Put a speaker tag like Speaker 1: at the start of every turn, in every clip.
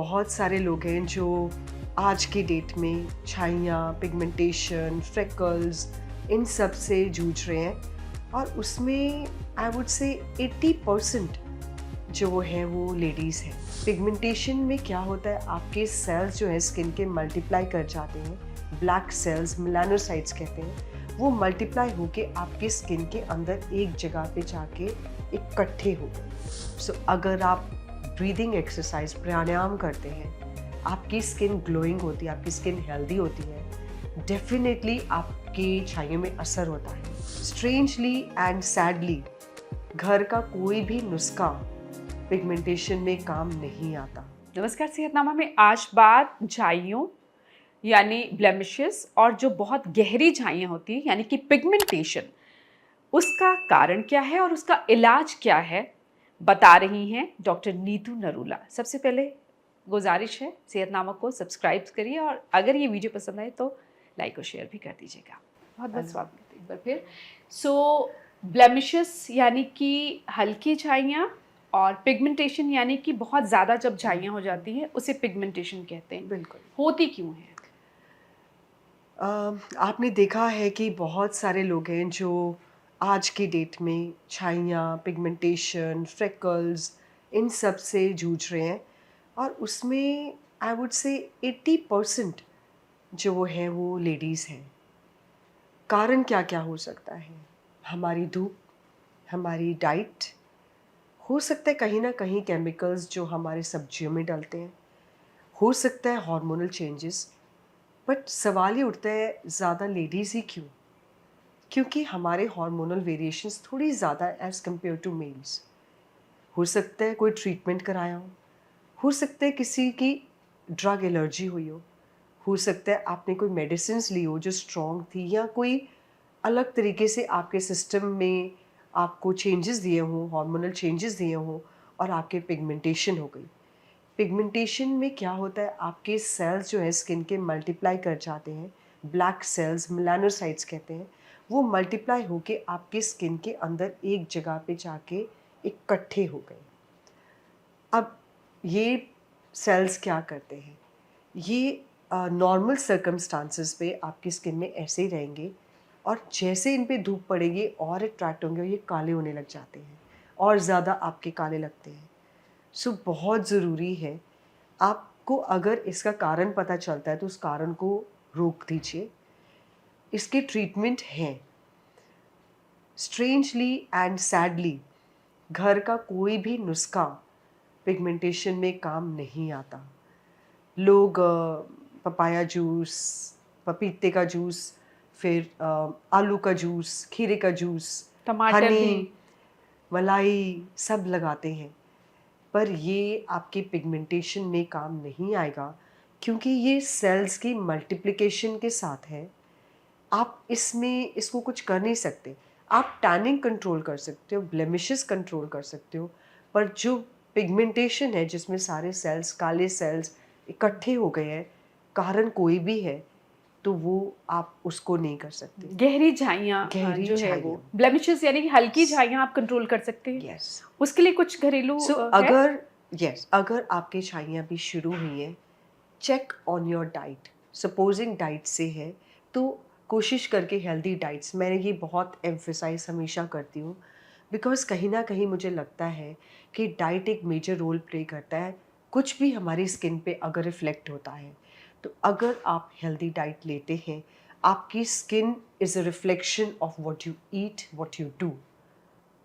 Speaker 1: बहुत सारे लोग हैं जो आज की डेट में छाइयाँ, पिगमेंटेशन, फ्रेकल्स इन सब से जूझ रहे हैं और उसमें आई वुड से 80% जो वो है वो लेडीज़ हैं। पिगमेंटेशन में क्या होता है, आपके सेल्स जो है स्किन के मल्टीप्लाई कर जाते हैं। ब्लैक सेल्स, मेलानोसाइट्स कहते हैं, वो मल्टीप्लाई होके आपके स्किन के अंदर एक जगह पे जाके इकट्ठे हो गए। सो अगर आप ब्रीदिंग एक्सरसाइज, प्राणायाम करते हैं, आपकी स्किन ग्लोइंग होती है, आपकी स्किन हेल्दी होती है, डेफिनेटली आपकी छाइयों में असर होता है। स्ट्रेंजली एंड सैडली घर का कोई भी नुस्खा पिगमेंटेशन में काम नहीं आता।
Speaker 2: नमस्कार, सेहतनामा में आज बात झाइयों यानी ब्लेमिशेस और जो बहुत गहरी झाइयाँ होती हैं यानी कि पिगमेंटेशन, उसका कारण क्या है और उसका इलाज क्या है, बता रही हैं डॉक्टर नीतू नरूला। सबसे पहले गुजारिश है, सेहतनामा को सब्सक्राइब करिए और अगर ये वीडियो पसंद आए तो लाइक और शेयर भी कर दीजिएगा। बहुत बहुत स्वागत है एक बार फिर। ब्लेमिशेस यानी कि हल्की झाइयाँ और पिगमेंटेशन यानी कि बहुत ज़्यादा जब झाइयाँ हो जाती हैं उसे पिगमेंटेशन कहते हैं।
Speaker 1: बिल्कुल।
Speaker 2: होती क्यों है?
Speaker 1: आपने देखा है कि बहुत सारे लोग हैं जो आज की डेट में छाइयाँ, पिगमेंटेशन, फ्रेकल्स इन सब से जूझ रहे हैं और उसमें आई वुड से 80% जो वो है वो लेडीज़ हैं। कारण क्या-क्या हो सकता है? हमारी धूप, हमारी डाइट, हो सकता है कहीं न कहीं केमिकल्स जो हमारे सब्जियों में डलते हैं, हो सकता है हार्मोनल चेंजेस, बट सवाल ये उठता है ज़्यादा लेडीज़ ही क्यों? क्योंकि हमारे हार्मोनल वेरिएशंस थोड़ी ज़्यादा एज़ कम्पेयर टू मेल्स। हो सकता है कोई ट्रीटमेंट कराया हो सकता है किसी की ड्रग एलर्जी हुई हो सकता है आपने कोई मेडिसिन्स ली हो जो स्ट्रॉन्ग थी या कोई अलग तरीके से आपके सिस्टम में आपको चेंजेस दिए हों, हार्मोनल चेंजेस दिए हों और आपके पिगमेंटेशन हो गई। पिगमेंटेशन में क्या होता है, आपके सेल्स जो है स्किन के मल्टीप्लाई कर जाते हैं। ब्लैक सेल्स, मेलानोसाइट्स कहते हैं, वो मल्टीप्लाई होके आपके स्किन के अंदर एक जगह पे जाके इकट्ठे हो गए। अब ये सेल्स क्या करते हैं, ये नॉर्मल सर्कमस्टांसेस पे आपकी स्किन में ऐसे ही रहेंगे और जैसे इन पे धूप पड़ेगी और अट्रैक्ट होंगे और ये काले होने लग जाते हैं और ज़्यादा आपके काले लगते हैं। सो बहुत ज़रूरी है, आपको अगर इसका कारण पता चलता है तो उस कारण को रोक दीजिए। इसके ट्रीटमेंट हैं। स्ट्रेंजली एंड सैडली घर का कोई भी नुस्खा पिगमेंटेशन में काम नहीं आता। लोग पपाया जूस, पपीते का जूस, फिर आलू का जूस, खीरे का जूस,
Speaker 2: टमाटर भी।
Speaker 1: हनी, मलाई सब लगाते हैं, पर ये आपके पिगमेंटेशन में काम नहीं आएगा क्योंकि ये सेल्स की मल्टीप्लिकेशन के साथ है। आप इसमें इसको कुछ कर नहीं सकते। आप टैनिंग कंट्रोल कर सकते हो, ब्लेमिशेस कंट्रोल कर सकते हो, पर जो पिगमेंटेशन है जिसमें सारे सेल्स, काले सेल्स इकट्ठे हो गए हैं, कारण कोई भी है, तो वो आप उसको नहीं कर सकते।
Speaker 2: गहरी झाइयाँ
Speaker 1: गहरी
Speaker 2: जो है वो
Speaker 1: छाइयाँ।
Speaker 2: ब्लेमिशेस यानी कि हल्की झाइयाँ आप कंट्रोल कर सकते हैं।
Speaker 1: यस।
Speaker 2: उसके लिए कुछ घरेलू
Speaker 1: सो
Speaker 2: है?
Speaker 1: अगर आपकी छाइयाँ भी शुरू हुई हैं, check on your diet. Supposing diet से है तो कोशिश करके हेल्दी डाइट्स, मैंने ये बहुत एम्फेसाइज हमेशा करती हूँ बिकॉज कहीं ना कहीं मुझे लगता है कि डाइट एक मेजर रोल प्ले करता है। कुछ भी हमारी स्किन पे अगर रिफ्लेक्ट होता है, तो अगर आप हेल्दी डाइट लेते हैं, आपकी skin is a reflection of what you eat, what you do.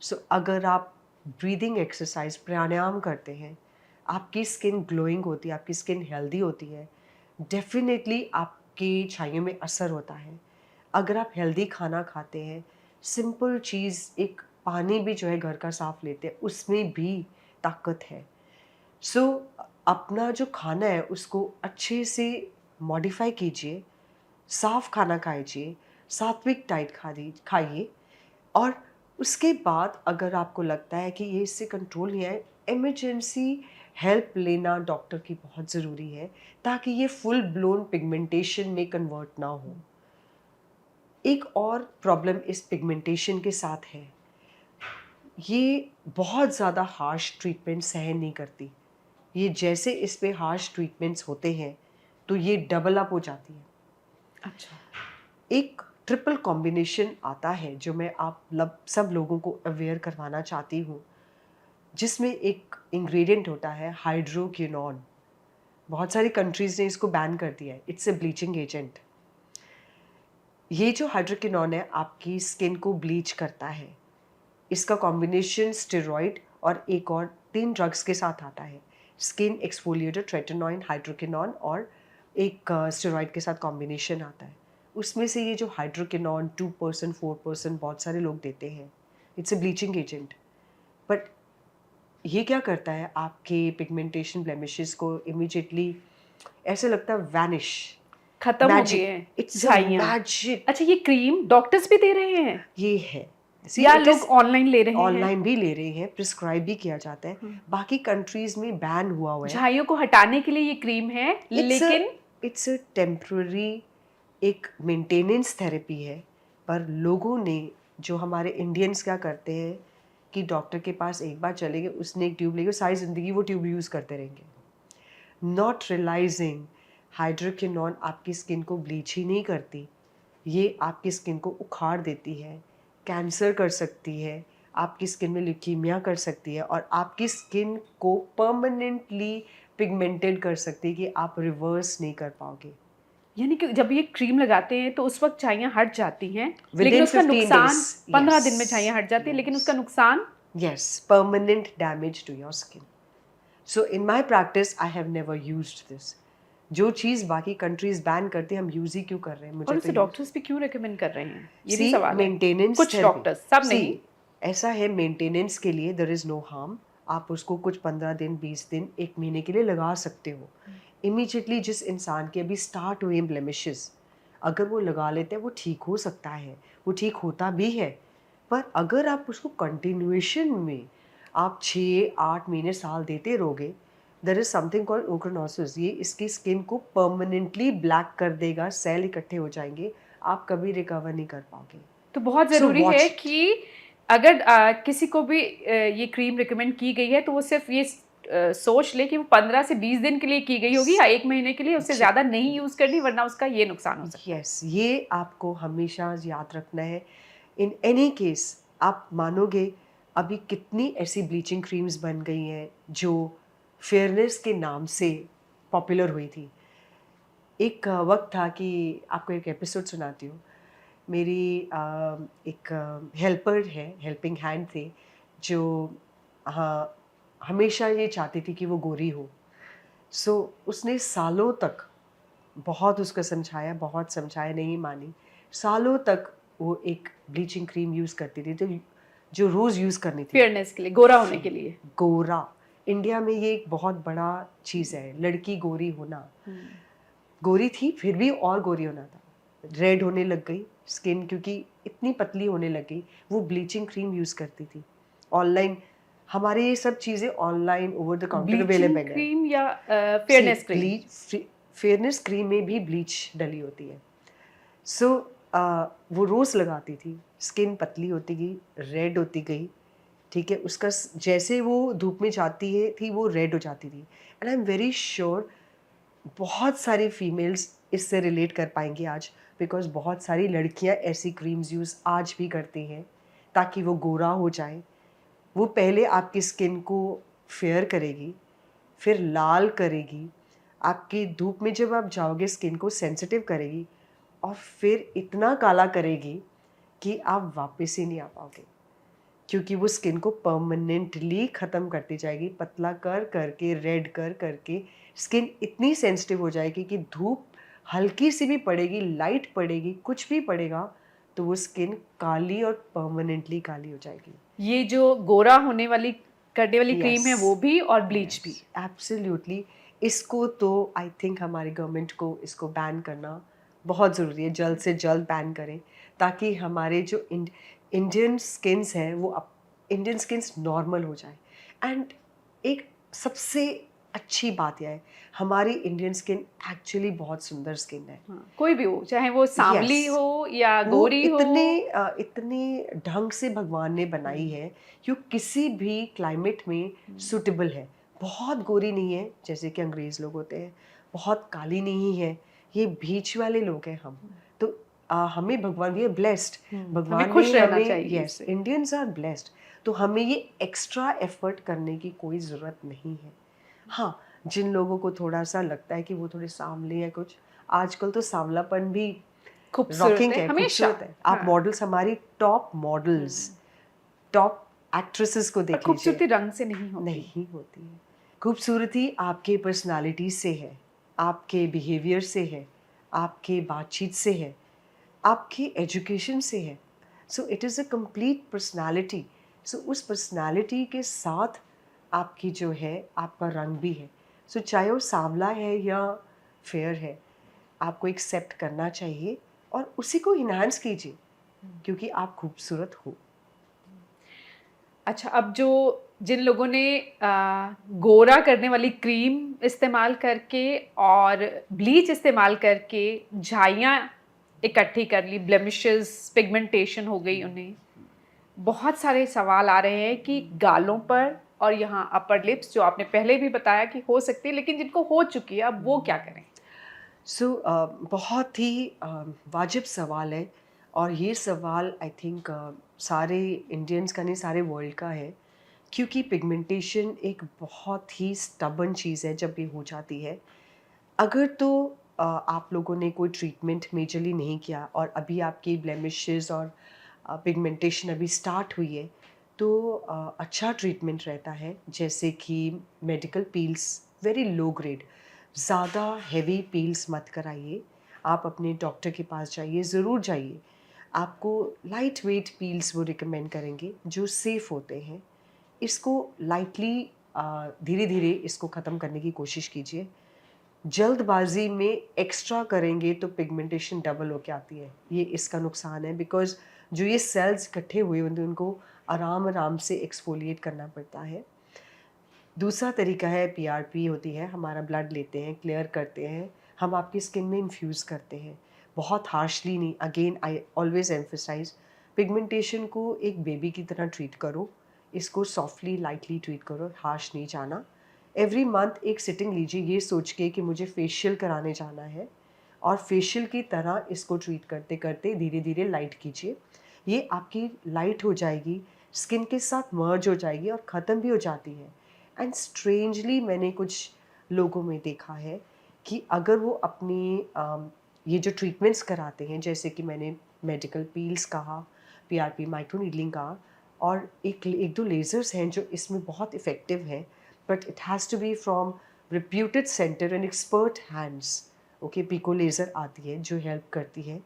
Speaker 1: So अगर आप ब्रीदिंग एक्सरसाइज, प्राणायाम करते हैं, आपकी स्किन ग्लोइंग होती है, आपकी स्किन हेल्दी होती है, डेफिनेटली आपकी छाइयों में असर होता है। अगर आप हेल्दी खाना खाते हैं, सिंपल चीज़, एक पानी भी जो है घर का साफ लेते हैं, उसमें भी ताकत है। सो अपना जो खाना है उसको अच्छे से मॉडिफाई कीजिए, साफ खाना खाइए, सात्विक डाइट खाइए और उसके बाद अगर आपको लगता है कि ये इससे कंट्रोल नहीं है, इमरजेंसी हेल्प लेना डॉक्टर की बहुत ज़रूरी है ताकि ये फुल ब्लोन पिगमेंटेशन में कन्वर्ट ना हो। एक और प्रॉब्लम इस पिगमेंटेशन के साथ है, ये बहुत ज़्यादा हार्श ट्रीटमेंट सहन नहीं करती। ये जैसे इस पे हार्श ट्रीटमेंट्स होते हैं तो ये डबल अप हो जाती है।
Speaker 2: अच्छा।
Speaker 1: एक ट्रिपल कॉम्बिनेशन आता है जो मैं आप सब लोगों को अवेयर करवाना चाहती हूँ, जिसमें एक इंग्रेडिएंट होता है हाइड्रोक्विनोन। बहुत सारी कंट्रीज ने इसको बैन कर दिया है। It's a bleaching agent. ये जो हाइड्रोक्विनोन है आपकी स्किन को ब्लीच करता है। इसका कॉम्बिनेशन स्टेरॉइड और एक और 3 ड्रग्स के साथ आता है। स्किन एक्सफोलिएटर, ट्रेटेनॉइन, हाइड्रोक्विनोन और एक स्टेरॉइड के साथ कॉम्बिनेशन आता है। उसमें से ये जो हाइड्रोक्विनोन 2% 4% बहुत सारे लोग देते हैं। It's a bleaching agent. But ये क्या करता है, आपके पिगमेंटेशन ब्लेमिशेस को इमीडिएटली ऐसे लगता है वैनिश,
Speaker 2: खत्म हो गई
Speaker 1: मैजिक।
Speaker 2: है
Speaker 1: इट्स अ
Speaker 2: झाइयाँ।
Speaker 1: मैजिक।
Speaker 2: अच्छा, ये क्रीम डॉक्टर्स भी दे रहे हैं
Speaker 1: ये है। सी
Speaker 2: या
Speaker 1: इट
Speaker 2: लोग
Speaker 1: इज
Speaker 2: ऑनलाइन ले रहे हैं?
Speaker 1: ऑनलाइन भी ले रहे हैं, प्रिस्क्राइब भी किया जाता है। बाकी कंट्रीज में बैन हुआ हुआ है।
Speaker 2: झाइयों को हटाने के लिए ये क्रीम है,
Speaker 1: इट्स अ
Speaker 2: लेकिन
Speaker 1: इट्स अ टेम्पररी एक मेंटेनेंस थेरेपी है। पर लोगों ने, जो हमारे इंडियंस क्या करते हैं कि डॉक्टर के पास एक बार चले गए, उसने एक ट्यूब लेगी, सारी ज़िंदगी वो ट्यूब यूज़ करते रहेंगे, नॉट रियलाइजिंग हाइड्रोक्विनोन आपकी स्किन को ब्लीच ही नहीं करती, ये आपकी स्किन को उखाड़ देती है, कैंसर कर सकती है, आपकी स्किन में ल्यूकीमिया कर सकती है और आपकी स्किन को परमानेंटली पिगमेंटेड कर सकती है कि आप रिवर्स नहीं कर पाओगे।
Speaker 2: यानी कि जब ये क्रीम लगाते हैं तो उस वक्त झाइयाँ हट जाती हैं, लेकिन
Speaker 1: Within
Speaker 2: उसका
Speaker 1: 15 days,
Speaker 2: नुकसान 15 दिन में
Speaker 1: yes,
Speaker 2: झाइयाँ हट जाती है, लेकिन उसका
Speaker 1: yes,
Speaker 2: नुकसान
Speaker 1: yes, permanent damage to your skin. So in my practice, I have never used this. जो चीज़ बाकी कंट्रीज बैन करती है, हम यूज ही क्यों कर रहे हैं? मुझे
Speaker 2: और
Speaker 1: तो
Speaker 2: उसे
Speaker 1: यूज
Speaker 2: डॉक्टर्स भी क्यों रेकमेंड कर रहे हैं, ये भी
Speaker 1: सी
Speaker 2: सवाल है।
Speaker 1: मेंटेनेंस
Speaker 2: कुछ
Speaker 1: थेरेपी।
Speaker 2: डॉक्टर्स, सब
Speaker 1: सी
Speaker 2: नहीं।
Speaker 1: ऐसा है, मेंटेनेंस के लिए देयर इज नो हार्म। आप उसको कुछ 15 दिन, 20 दिन, 1 महीने के लिए लगा सकते हो। इमीडिएटली जिस इंसान के अभी स्टार्ट हुए ब्लेमिशेस, अगर वो लगा लेते हैं, वो ठीक हो सकता है, वो ठीक होता भी है। पर अगर आप उसको कंटिन्यूएशन में आप 6-8 महीने, साल देते रहोगे, देयर इज समथिंग कॉल्ड ओक्रोनोसिस। ये इसकी स्किन को परमानेंटली ब्लैक कर देगा, सेल इकट्ठे हो जाएंगे, आप कभी रिकवर नहीं कर पाओगे।
Speaker 2: तो बहुत
Speaker 1: सो
Speaker 2: ज़रूरी
Speaker 1: वॉच
Speaker 2: है
Speaker 1: इट।
Speaker 2: कि अगर किसी को भी ये क्रीम रिकमेंड की गई है तो वो सिर्फ ये सोच ले कि वो 15 से 20 दिन के लिए की गई होगी या 1 महीने के लिए, उससे ज़्यादा नहीं यूज़ करनी, वरना उसका ये नुकसान हो सकता है।
Speaker 1: यस, ये आपको हमेशा याद रखना है। इन एनी केस आप मानोगे, अभी कितनी ऐसी ब्लीचिंग क्रीम्स बन गई हैं जो फेयरनेस के नाम से पॉपुलर हुई थी। एक वक्त था कि, आपको एक एपिसोड सुनाती हूँ। मेरी एक हेल्पर है, हेल्पिंग हैंड थे, जो हाँ हमेशा ये चाहती थी कि वो गोरी हो। सो उसने सालों तक बहुत उसको समझाया, बहुत समझाया, नहीं मानी। सालों तक वो एक ब्लीचिंग क्रीम यूज़ करती थी, तो जो रोज़ यूज़ करनी थी।
Speaker 2: फेयरनेस के लिए, गोरा होने के लिए।
Speaker 1: गोरा, इंडिया में ये एक बहुत बड़ा चीज़ है, लड़की गोरी होना। गोरी थी फिर भी और गोरी होना था। रेड होने लग गई स्किन, क्योंकि इतनी पतली होने लग गई। वो ब्लीचिंग क्रीम यूज़ करती थी। ऑनलाइन हमारे ये सब चीज़ें online over the counter
Speaker 2: bleaching
Speaker 1: available है।
Speaker 2: क्रीम या
Speaker 1: सी
Speaker 2: fairness cream?
Speaker 1: Bleach, fairness cream में भी ब्लीच डली होती है। सो वो रोज़ लगाती थी, स्किन पतली होती गई, रेड होती गई, ठीक है। उसका जैसे वो धूप में जाती है थी, वो रेड हो जाती थी। And I am very sure बहुत सारी फीमेल्स इससे रिलेट कर पाएंगी आज, बिकॉज बहुत सारी लड़कियां ऐसी क्रीम्स यूज़ आज भी करती हैं ताकि वो गोरा हो जाए। वो पहले आपकी स्किन को फेयर करेगी, फिर लाल करेगी, आपकी धूप में जब आप जाओगे स्किन को सेंसिटिव करेगी, और फिर इतना काला करेगी कि आप वापस ही नहीं आ पाओगे, क्योंकि वो स्किन को परमानेंटली ख़त्म करती जाएगी। पतला कर करके, रेड कर करके स्किन इतनी सेंसिटिव हो जाएगी कि धूप हल्की सी भी पड़ेगी, लाइट पड़ेगी, कुछ भी पड़ेगा, तो वो स्किन काली और परमानेंटली काली हो जाएगी।
Speaker 2: ये जो गोरा होने वाली, करने वाली क्रीम है,
Speaker 1: यस,
Speaker 2: वो भी, और ब्लीच भी।
Speaker 1: एब्सोल्युटली। इसको तो आई थिंक हमारी गवर्नमेंट को इसको बैन करना बहुत ज़रूरी है, जल्द से जल्द बैन करें, ताकि हमारे जो इंडियन स्किन्स हैं वो इंडियन स्किन्स नॉर्मल हो जाए। एंड एक सबसे अच्छी बात यह है, हमारी इंडियन स्किन एक्चुअली बहुत सुंदर स्किन है।
Speaker 2: हाँ, कोई भी हो, चाहे वो सांवली
Speaker 1: यस,
Speaker 2: हो या
Speaker 1: वो
Speaker 2: गोरी हो।
Speaker 1: इतने ढंग से भगवान ने बनाई है, जो किसी भी क्लाइमेट में सूटेबल है। बहुत गोरी नहीं है जैसे कि अंग्रेज़ लोग होते हैं, बहुत काली नहीं है, ये बीच वाले लोग हैं हम। तो हमें भगवान, वी आर ब्लेस्ड,
Speaker 2: हमें
Speaker 1: भगवान
Speaker 2: खुश
Speaker 1: ने
Speaker 2: रहना
Speaker 1: हमें,
Speaker 2: चाहिए
Speaker 1: यस,
Speaker 2: इससे।
Speaker 1: इंडियंस आर ब्लेस्ड, तो हमें ये एक्स्ट्रा एफर्ट करने की कोई ज़रूरत नहीं है। हाँ, जिन लोगों को थोड़ा-सा लगता है कि वो थोड़े सांवले हैं कुछ, आजकल तो सांवलापन भी
Speaker 2: खूबसूरत
Speaker 1: रॉकिंग
Speaker 2: है
Speaker 1: है,
Speaker 2: हमेशा।
Speaker 1: खूबसूरत है। आप
Speaker 2: हाँ।
Speaker 1: मॉडल्स, हमारी टॉप मॉडल्स,
Speaker 2: हम्म।
Speaker 1: टॉप एक्ट्रेसेस को
Speaker 2: पर
Speaker 1: देख लीजिए,
Speaker 2: खूबसूरती रंग से नहीं होती।
Speaker 1: नहीं होती है। खूबसूरती आपके पर्सनालिटी से है, आपके बिहेवियर से है, आपके बातचीत से है, आपकी एजुकेशन से है। So it is a complete personality. So उस पर्सनालिटी के साथ आपकी जो है, आपका रंग भी है। सो चाहे वो सांवला है या फेयर है, आपको एक्सेप्ट करना चाहिए और उसी को इन्हांस कीजिए, क्योंकि आप खूबसूरत हो।
Speaker 2: अच्छा, अब जो जिन लोगों ने गोरा करने वाली क्रीम इस्तेमाल करके और ब्लीच इस्तेमाल करके झाइयाँ इकट्ठी कर ली, ब्लेमिशेस, पिगमेंटेशन हो गई उन्हें, बहुत सारे सवाल आ रहे हैं कि गालों पर और यहाँ अपर लिप्स, जो आपने पहले भी बताया कि हो सकती है, लेकिन जिनको हो चुकी है अब वो क्या करें?
Speaker 1: सो बहुत ही वाजिब सवाल है, और ये सवाल आई थिंक सारे इंडियंस का नहीं, सारे वर्ल्ड का है, क्योंकि पिगमेंटेशन एक बहुत ही स्टबर्न चीज़ है जब ये हो जाती है। अगर तो आप लोगों ने कोई ट्रीटमेंट मेजरली नहीं किया और अभी आपकी ब्लेमिशेस और पिगमेंटेशन अभी स्टार्ट हुई है, तो अच्छा ट्रीटमेंट रहता है, जैसे कि medical peels, very low grade, ज़्यादा हेवी पील्स मत कराइए। आप अपने डॉक्टर के पास जाइए, ज़रूर जाइए। आपको लाइट वेट पील्स वो रिकमेंड करेंगे जो सेफ़ होते हैं। इसको लाइटली धीरे-धीरे इसको ख़त्म करने की कोशिश कीजिए। जल्दबाज़ी में एक्स्ट्रा करेंगे तो पिगमेंटेशन डबल होके आती है। ये इसका नुकसान है, बिकॉज़ जो ये सेल्स इकट्ठे हुए होते हैं उनको आराम-आराम से एक्सफोलिएट करना पड़ता है। दूसरा तरीका है, पीआरपी होती है, हमारा ब्लड लेते हैं, क्लियर करते हैं, हम आपकी स्किन में इन्फ्यूज़ करते हैं। बहुत हार्शली नहीं, again I always emphasise, pigmentation को एक बेबी की तरह ट्रीट करो, इसको सॉफ्टली, लाइटली ट्रीट करो, हार्श नहीं जाना। एवरी मंथ एक सिटिंग लीजिए ये सोच के कि मुझे फेशियल कराने जाना है, और फेशियल की तरह इसको ट्रीट करते-करते धीरे-धीरे लाइट कीजिए। ये आपकी लाइट हो जाएगी, स्किन के साथ मर्ज हो जाएगी और ख़त्म भी हो जाती है। एंड स्ट्रेंजली मैंने कुछ लोगों में देखा है कि अगर वो अपनी ये जो ट्रीटमेंट्स कराते हैं, जैसे कि मैंने मेडिकल पील्स कहा, पीआरपी, माइक्रो नीडलिंग कहा, और एक दो लेज़र्स हैं जो इसमें बहुत इफ़ेक्टिव हैं, but it has to be from reputed centre and expert hands. Okay, pico laser आती है जो हेल्प करती है,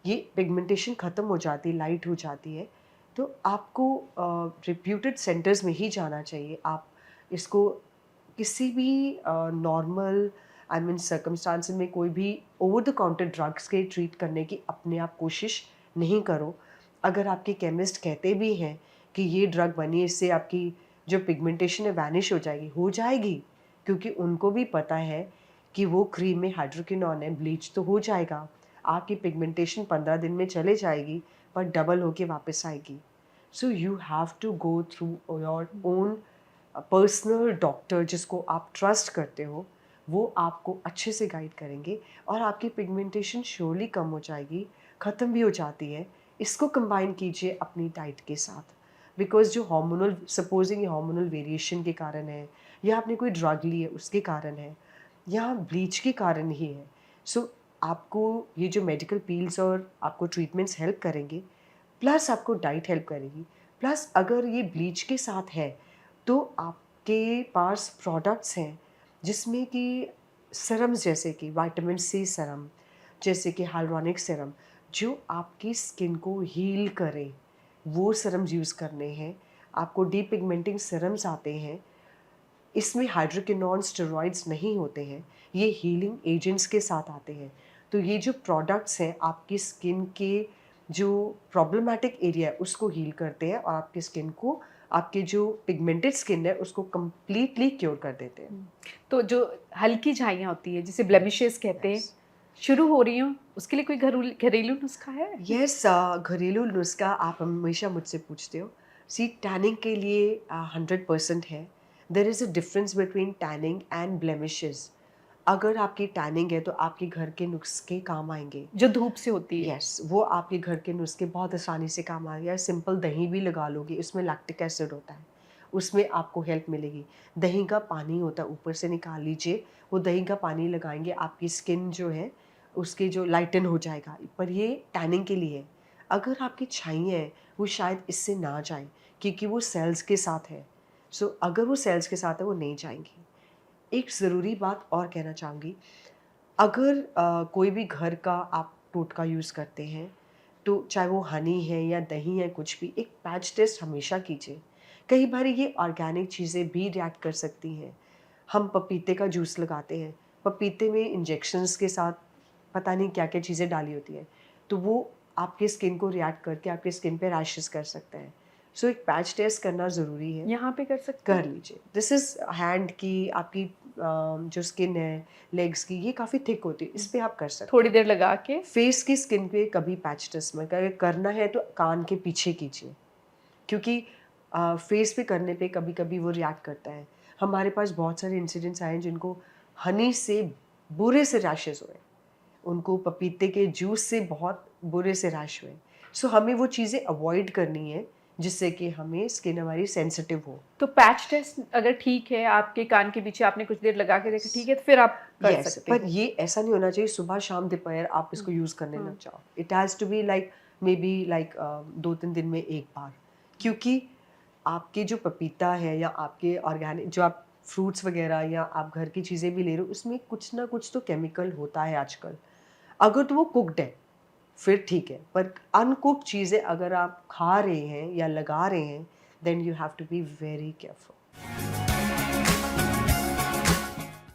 Speaker 1: ये पिगमेंटेशन ख़त्म हो जाती है, लाइट हो जाती है। तो आपको रिप्यूटेड सेंटर्स में ही जाना चाहिए। आप इसको किसी भी नॉर्मल, आई मीन सर्कमस्टांसेस में कोई भी ओवर द काउंटर ड्रग्स के ट्रीट करने की अपने आप कोशिश नहीं करो। अगर आपके केमिस्ट कहते भी हैं कि ये ड्रग बनी है, इससे आपकी जो पिगमेंटेशन है वैनिश हो जाएगी, क्योंकि उनको भी पता है कि वो क्रीम में हाइड्रोक्विनोन है, ब्लीच तो हो जाएगा, आपकी पिगमेंटेशन 15 दिन में चले जाएगी, पर डबल होके वापस आएगी। So you have to go through your own personal doctor, जिसको आप ट्रस्ट करते हो, वो आपको अच्छे से गाइड करेंगे और आपकी पिगमेंटेशन श्योरली कम हो जाएगी, ख़त्म भी हो जाती है। इसको कंबाइन कीजिए अपनी डाइट के साथ, बिकॉज़ जो हार्मोनल, सपोज़िंग ये हार्मोनल वेरिएशन के कारण है, या आपने कोई ड्रग ली है उसके कारण है, या ब्लीच के कारण ही है। सो आपको ये जो मेडिकल पील्स और आपको ट्रीटमेंट्स हेल्प करेंगे, प्लस आपको डाइट हेल्प करेगी, प्लस अगर ये ब्लीच के साथ है, तो आपके पास प्रोडक्ट्स हैं जिसमें कि सीरम्स, जैसे कि विटामिन सी सीरम, जैसे कि hyaluronic सीरम, जो आपकी स्किन को हील करे, वो सीरम्स यूज़ करने हैं। आपको डीपिगमेंटिंग सीरम्स आते हैं, इसमें हाइड्रोक्विनोन, स्टेरॉइड्स नहीं होते हैं, ये हीलिंग एजेंट्स के साथ आते हैं। तो ये जो प्रोडक्ट्स हैं आपकी स्किन के जो प्रॉब्लमैटिक एरिया है उसको हील करते हैं, और आपकी स्किन को, आपकी जो पिगमेंटेड स्किन है उसको कंप्लीटली क्योर कर देते हैं।
Speaker 2: तो जो हल्की झाइयाँ होती है, जिसे ब्लेमिशेस कहते हैं,
Speaker 1: यस।
Speaker 2: शुरू हो रही हों, उसके लिए कोई घरेलू नुस्खा है?
Speaker 1: यस, घरेलू नुस्खा आप हमेशा मुझसे पूछते हो। सी, टैनिंग के लिए 100% है। There is a difference between tanning and blemishes. अगर आपकी टैनिंग है तो आपके घर के नुस्खे काम आएंगे।
Speaker 2: जो धूप से होती है।
Speaker 1: यस, वो आपके घर के नुस्खे बहुत आसानी से काम आ गया। सिंपल दही भी लगा लोगे, उसमें लैक्टिक एसिड होता है, उसमें आपको हेल्प मिलेगी। दही का पानी होता है, ऊपर से निकाल लीजिए, वो दही का पानी लगाएंगे, आपकी स्किन जो है उसके जो लाइटन हो जाएगा, पर ये टैनिंग के लिए है। अगर आपकी छाइयाँ हैं वो शायद इससे ना जाए क्योंकि वो सेल्स के साथ है। सो अगर वो सेल्स के साथ है वो नहीं जाएंगी। एक ज़रूरी बात और कहना चाहूँगी, अगर कोई भी घर का आप टोटका यूज़ करते हैं, तो चाहे वो हनी है या दही है कुछ भी, एक पैच टेस्ट हमेशा कीजिए। कई बार ये ऑर्गेनिक चीज़ें भी रिएक्ट कर सकती हैं। हम पपीते का जूस लगाते हैं, पपीते में इंजेक्शंस के साथ पता नहीं क्या-क्या चीज़ें डाली होती हैं, तो वो आपके स्किन को रिएक्ट करके आपके स्किन पे रैशेज़ कर सकता है। सो एक पैच टेस्ट करना ज़रूरी है।
Speaker 2: यहाँ पे कर सकते
Speaker 1: कर
Speaker 2: हैं।
Speaker 1: लीजिए। दिस इज़ हैंड की आपकी जो स्किन है, लेग्स की, ये काफ़ी थिक होती है, इस पे आप कर सकते
Speaker 2: थोड़ी
Speaker 1: हैं।
Speaker 2: देर लगा के।
Speaker 1: फेस की स्किन पे कभी पैच टेस्ट मत करें, करना है तो कान के पीछे कीजिए, क्योंकि फेस पे करने पे कभी-कभी वो रिएक्ट करता है। हमारे पास बहुत सारे इंसिडेंट्स आए हैं जिनको हनी से बुरे से रैशेज़ हुए। उनको पपीते के जूस से बहुत बुरे से रैश हुए। सो हमें वो चीज़ें अवॉइड करनी है जिससे कि हमें स्किन हमारी सेंसिटिव हो।
Speaker 2: तो पैच टेस्ट अगर ठीक है, आपके कान के पीछे आपने कुछ देर लगा के देखा ठीक है, तो फिर आप कर
Speaker 1: यस,
Speaker 2: सकते
Speaker 1: पर
Speaker 2: हो।
Speaker 1: ये ऐसा नहीं होना चाहिए सुबह शाम दोपहर आप
Speaker 2: हुँ,
Speaker 1: इसको यूज़ करने
Speaker 2: हुँ,
Speaker 1: लग जाओ। It has to be like maybe like 2-3 दिन में 1 बार। क्योंकि आपके जो पपीता है या आपके ऑर्गेनिक जो आप फ्रूट्स वगैरह या आप घर की चीज़ें भी ले रहे हो, उसमें कुछ ना कुछ तो केमिकल होता है आजकल। अगर तो वो कुक्ड है, फिर ठीक है, पर अनकुक्ड चीज़ें अगर आप खा रहे हैं या लगा रहे हैं, then you have to be very careful.